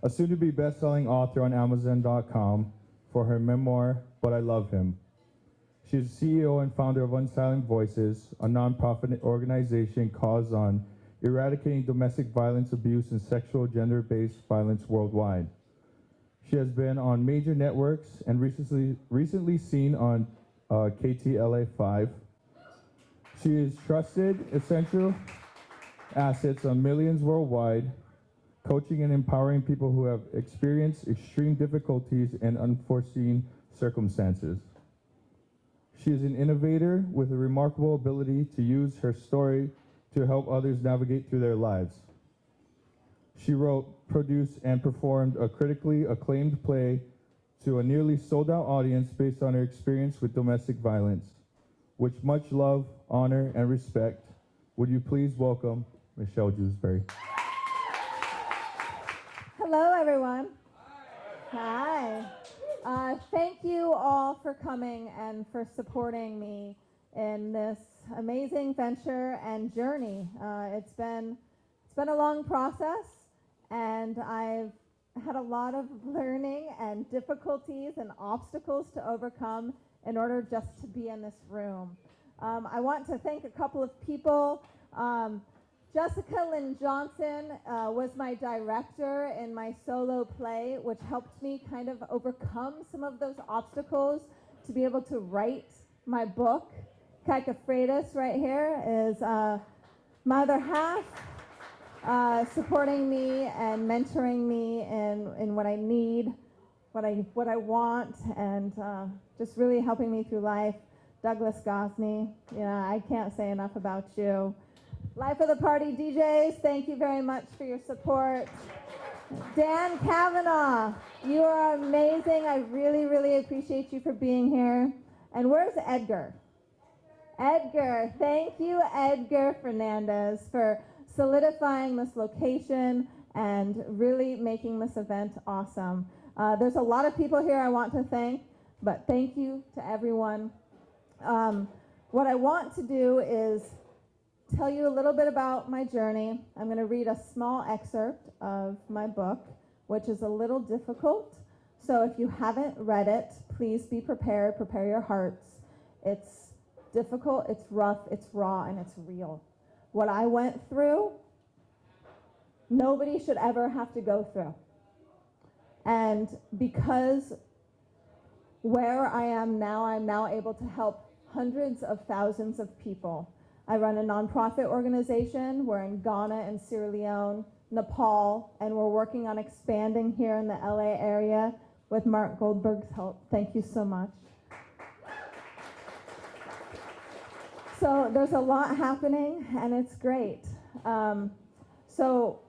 a soon-to-be best-selling author on Amazon.com for her memoir, But I Love Him. She is CEO and founder of Unsilent Voices, a nonprofit organization caused on eradicating domestic violence, abuse, and sexual gender-based violence worldwide. She has been on major networks and recently seen on KTLA5. She is trusted, essential assets on millions worldwide, coaching and empowering people who have experienced extreme difficulties and unforeseen circumstances. She is an innovator with a remarkable ability to use her story to help others navigate through their lives. She wrote, produced, and performed a critically acclaimed play to a nearly sold-out audience based on her experience with domestic violence. With much love, honor, and respect, would you please welcome Michelle Jewsbury. Hello, everyone. Hi. Thank you all for coming and for supporting me in this amazing venture and journey. It's been a long process, and I've had a lot of learning and difficulties and obstacles to overcome in order just to be in this room. I want to thank a couple of people. Jessica Lynn Johnson was my director in my solo play, which helped me kind of overcome some of those obstacles to be able to write my book. Kakafreitas right here is my other half, supporting me and mentoring me in what I need, what I want, and just really helping me through life. Douglas Gosney, I can't say enough about you. Life of the Party DJs, thank you very much for your support. Dan Kavanaugh, you are amazing. I really, really appreciate you for being here. And where's Edgar? Edgar, thank you, Edgar Fernandez, for solidifying this location and really making this event awesome. There's a lot of people here I want to thank, but thank you to everyone. What I want to do is tell you a little bit about my journey. I'm going to read a small excerpt of my book, which is a little difficult. So if you haven't read it, please be prepared. Prepare your hearts. It's difficult, it's rough, it's raw, and it's real. What I went through, nobody should ever have to go through. And because where I am now, I'm now able to help hundreds of thousands of people. I run a nonprofit organization. We're in Ghana and Sierra Leone, Nepal, and we're working on expanding here in the LA area with Mark Goldberg's help. Thank you so much. So there's a lot happening, and it's great. So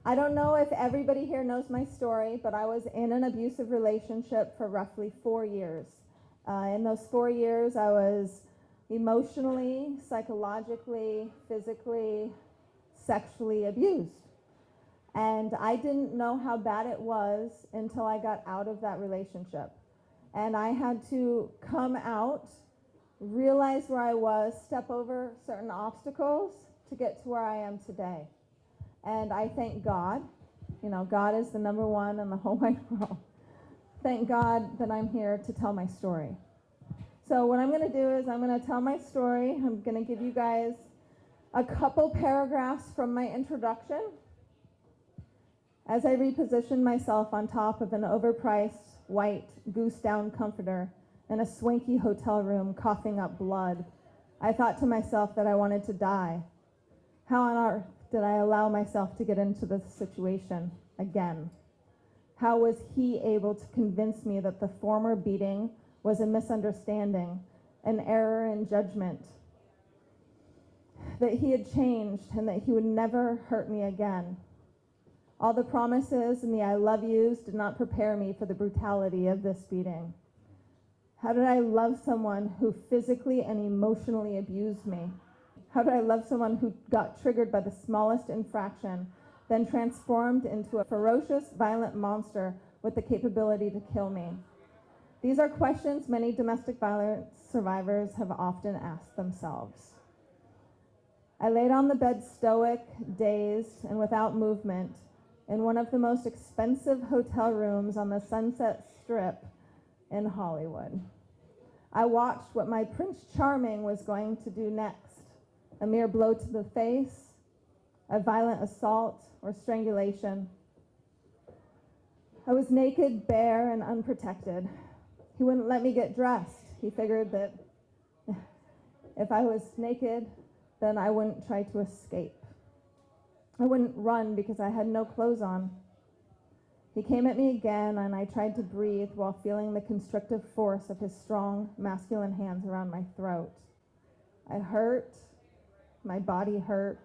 I don't know if everybody here knows my story, but I was in an abusive relationship for roughly 4 years. In those 4 years, I was emotionally, psychologically, physically, sexually abused. And I didn't know how bad it was until I got out of that relationship. And I had to come out, realize where I was, step over certain obstacles to get to where I am today. And I thank God. God is the number one in the whole wide world. Thank God that I'm here to tell my story. So what I'm going to do is I'm going to tell my story. I'm going to give you guys a couple paragraphs from my introduction as I reposition myself on top of an overpriced white goose down comforter in a swanky hotel room coughing up blood. I thought to myself that I wanted to die. How on earth did I allow myself to get into this situation again? How was he able to convince me that the former beating was a misunderstanding, an error in judgment, that he had changed and that he would never hurt me again? All the promises and the I love yous did not prepare me for the brutality of this beating. How did I love someone who physically and emotionally abused me? How did I love someone who got triggered by the smallest infraction, then transformed into a ferocious, violent monster with the capability to kill me? These are questions many domestic violence survivors have often asked themselves. I laid on the bed stoic, dazed, and without movement, in one of the most expensive hotel rooms on the Sunset Strip in Hollywood. I watched what my Prince Charming was going to do next, a mere blow to the face, a violent assault, or strangulation. I was naked, bare, and unprotected. He wouldn't let me get dressed. He figured that if I was naked, then I wouldn't try to escape. I wouldn't run because I had no clothes on. He came at me again, and I tried to breathe while feeling the constrictive force of his strong, masculine hands around my throat. I hurt, my body hurt,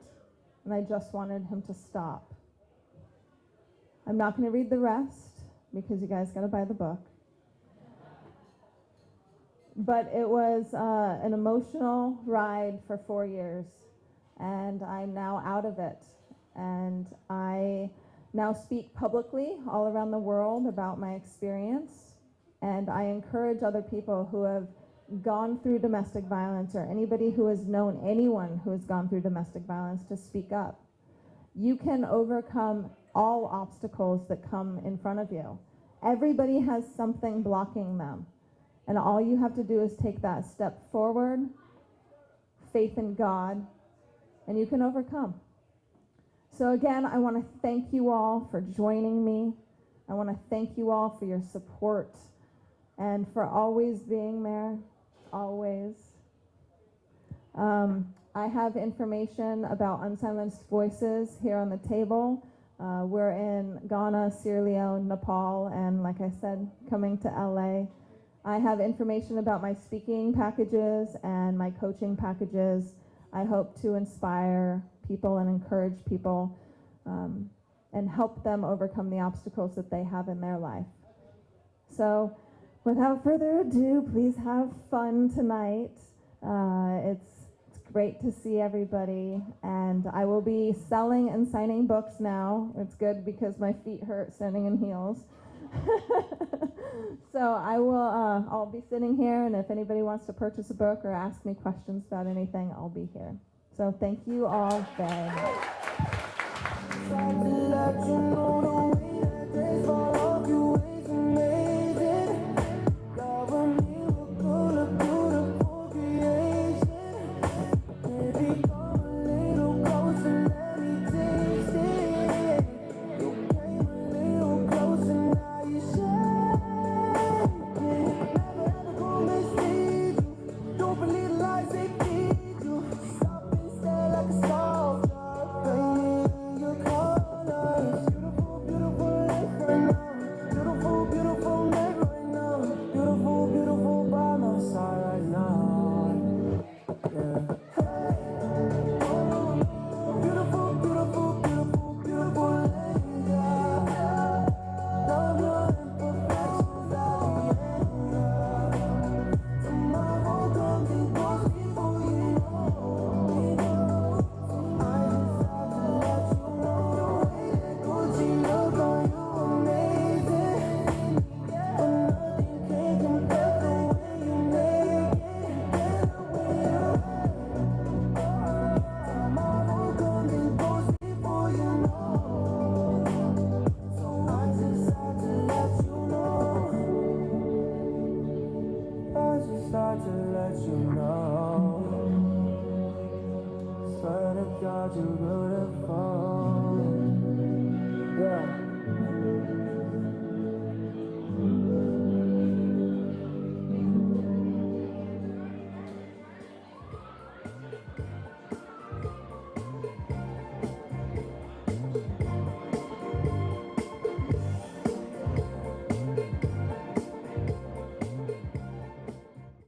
and I just wanted him to stop. I'm not going to read the rest because you guys got to buy the book. But it was an emotional ride for 4 years, and I'm now out of it. And I now speak publicly all around the world about my experience, and I encourage other people who have gone through domestic violence, or anybody who has known anyone who has gone through domestic violence, to speak up. You can overcome all obstacles that come in front of you. Everybody has something blocking them. And all you have to do is take that step forward, faith in God, and you can overcome. So again, I want to thank you all for joining me. I want to thank you all for your support and for always being there, always. I have information about Unsilenced Voices here on the table. We're in Ghana, Sierra Leone, Nepal, and like I said, coming to LA. I have information about my speaking packages and my coaching packages. I hope to inspire people and encourage people and help them overcome the obstacles that they have in their life. So without further ado, please have fun tonight. It's great to see everybody, and I will be selling and signing books now. It's good because my feet hurt standing in heels. So I'll be sitting here, and if anybody wants to purchase a book or ask me questions about anything, I'll be here. So thank you all very much. God, you really